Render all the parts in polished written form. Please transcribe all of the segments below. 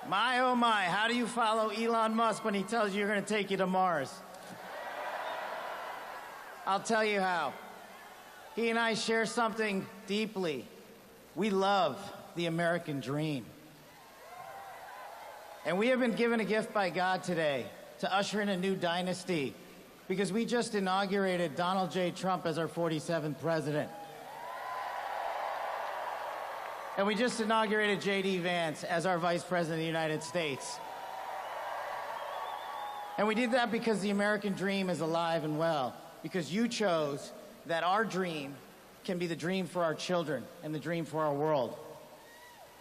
My, oh my, how do you follow Elon Musk when he tells you you're going to take you to Mars? I'll tell you how. He and I share something deeply. We love the American dream. And we have been given a gift by God today to usher in a new dynasty because we just inaugurated Donald J. Trump as our 47th president. And we just inaugurated J.D. Vance as our Vice President of the United States. And we did that because the American dream is alive and well, because you chose that our dream can be the dream for our children and the dream for our world.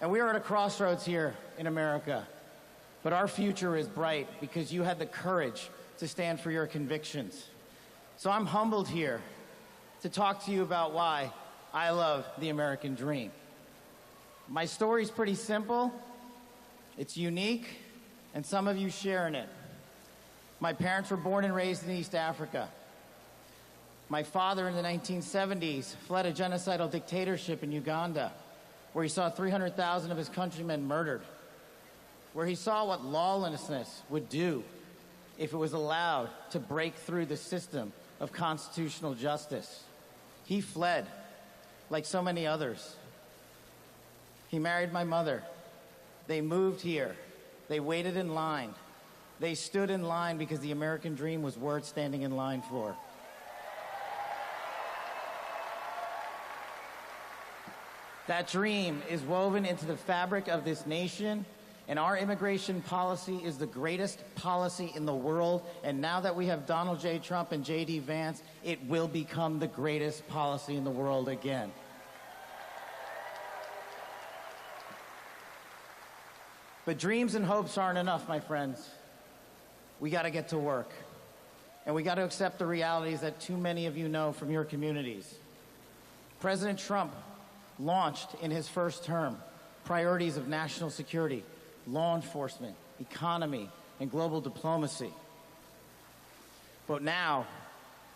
And we are at a crossroads here in America, but our future is bright because you had the courage to stand for your convictions. So I'm humbled here to talk to you about why I love the American dream. My story's pretty simple, it's unique, and some of you share in it. My parents were born and raised in East Africa. My father in the 1970s fled a genocidal dictatorship in Uganda, where he saw 300,000 of his countrymen murdered, where he saw what lawlessness would do if it was allowed to break through the system of constitutional justice. He fled, like so many others. He married my mother. They moved here. They waited in line. They stood in line because the American dream was worth standing in line for. That dream is woven into the fabric of this nation, and our immigration policy is the greatest policy in the world. And now that we have Donald J. Trump and J.D. Vance, it will become the greatest policy in the world again. But dreams and hopes aren't enough, my friends. We got to get to work. And we got to accept the realities that too many of you know from your communities. President Trump launched in his first term priorities of national security, law enforcement, economy, and global diplomacy. But now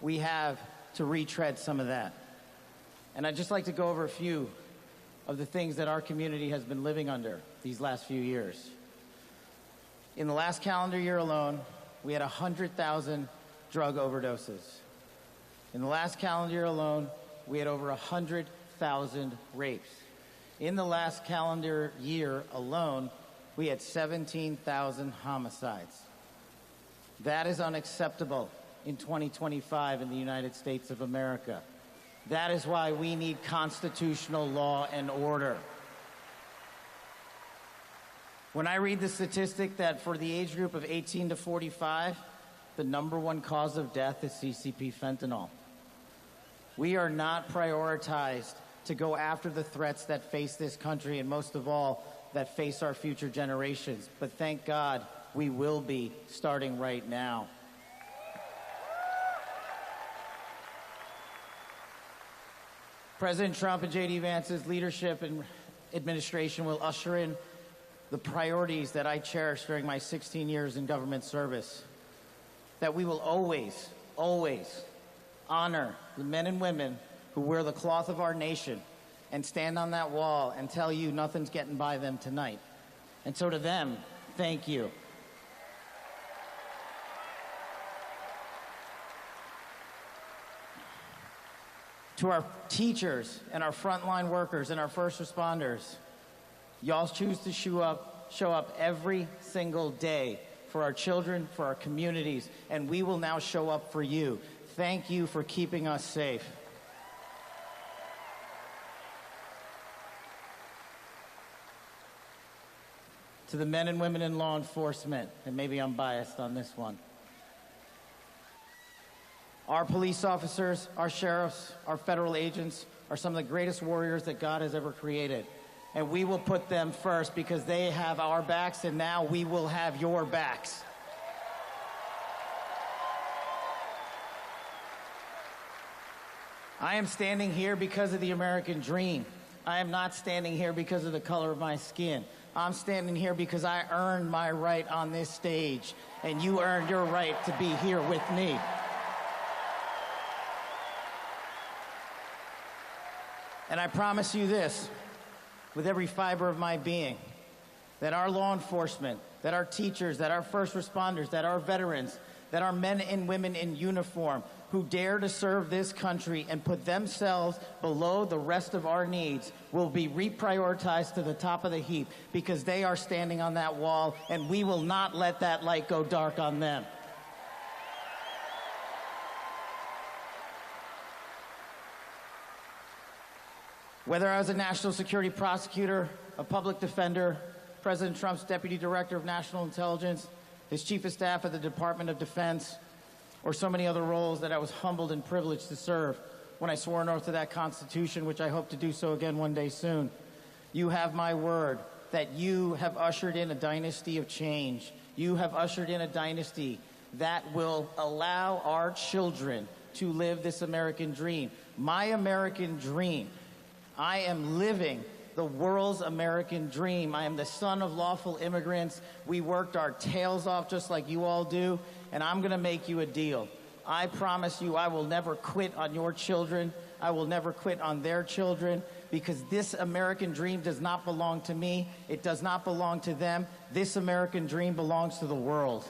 we have to retread some of that. And I'd just like to go over a few of the things that our community has been living under these last few years. In the last calendar year alone, we had 100,000 drug overdoses. In the last calendar year alone, we had over 100,000 rapes. In the last calendar year alone, we had 17,000 homicides. That is unacceptable in 2025 in the United States of America. That is why we need constitutional law and order. When I read the statistic that for the age group of 18 to 45, the #1 cause of death is CCP fentanyl. We are not prioritized to go after the threats that face this country and most of all, that face our future generations. But thank God we will be starting right now. President Trump and J.D. Vance's leadership and administration will usher in the priorities that I cherished during my 16 years in government service. That we will always, always honor the men and women who wear the cloth of our nation and stand on that wall and tell you nothing's getting by them tonight. And so to them, thank you. To our teachers and our frontline workers and our first responders, y'all choose to show up every single day for our children, for our communities, and we will now show up for you. Thank you for keeping us safe. To the men and women in law enforcement, and maybe I'm biased on this one, our police officers, our sheriffs, our federal agents are some of the greatest warriors that God has ever created. And we will put them first because they have our backs, and now we will have your backs. I am standing here because of the American dream. I am not standing here because of the color of my skin. I'm standing here because I earned my right on this stage, and you earned your right to be here with me. And I promise you this, with every fiber of my being, that our law enforcement, that our teachers, that our first responders, that our veterans, that our men and women in uniform who dare to serve this country and put themselves below the rest of our needs will be reprioritized to the top of the heap because they are standing on that wall, and we will not let that light go dark on them. Whether I was a national security prosecutor, a public defender, President Trump's deputy director of national intelligence, his chief of staff at the Department of Defense, or so many other roles that I was humbled and privileged to serve when I swore an oath to that Constitution, which I hope to do so again one day soon. You have my word that you have ushered in a dynasty of change. You have ushered in a dynasty that will allow our children to live this American dream. My American dream. I am living the world's American dream. I am the son of lawful immigrants. We worked our tails off just like you all do, and I'm going to make you a deal. I promise you I will never quit on your children. I will never quit on their children, because this American dream does not belong to me. It does not belong to them. This American dream belongs to the world.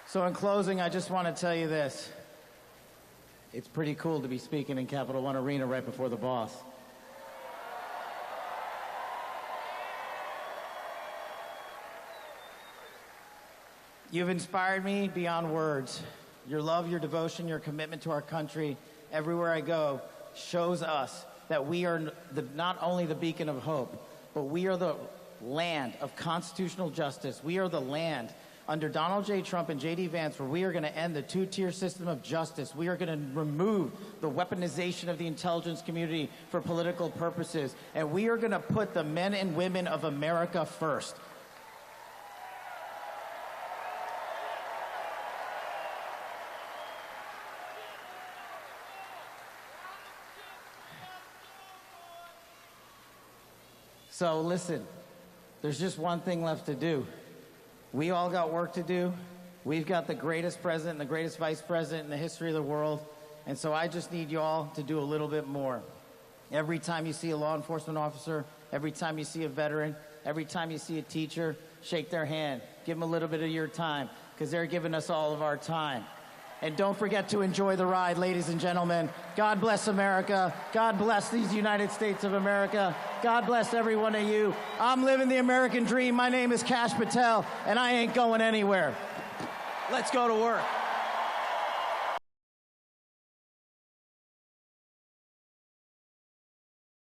So in closing, I just want to tell you this. It's pretty cool to be speaking in Capital One Arena right before the boss. You've inspired me beyond words. Your love, your devotion, your commitment to our country, everywhere I go, shows us that we are not only the beacon of hope, but we are the land of constitutional justice. We are the land under Donald J. Trump and J.D. Vance, where we are going to end the two-tier system of justice. We are going to remove the weaponization of the intelligence community for political purposes. And we are going to put the men and women of America first. So listen, there's just one thing left to do. We all got work to do. We've got the greatest president and the greatest vice president in the history of the world. And so I just need you all to do a little bit more. Every time you see a law enforcement officer, every time you see a veteran, every time you see a teacher, shake their hand. Give them a little bit of your time, because they're giving us all of our time. And don't forget to enjoy the ride, ladies and gentlemen. God bless America. God bless these United States of America. God bless every one of you. I'm living the American dream. My name is Kash Patel, and I ain't going anywhere. Let's go to work.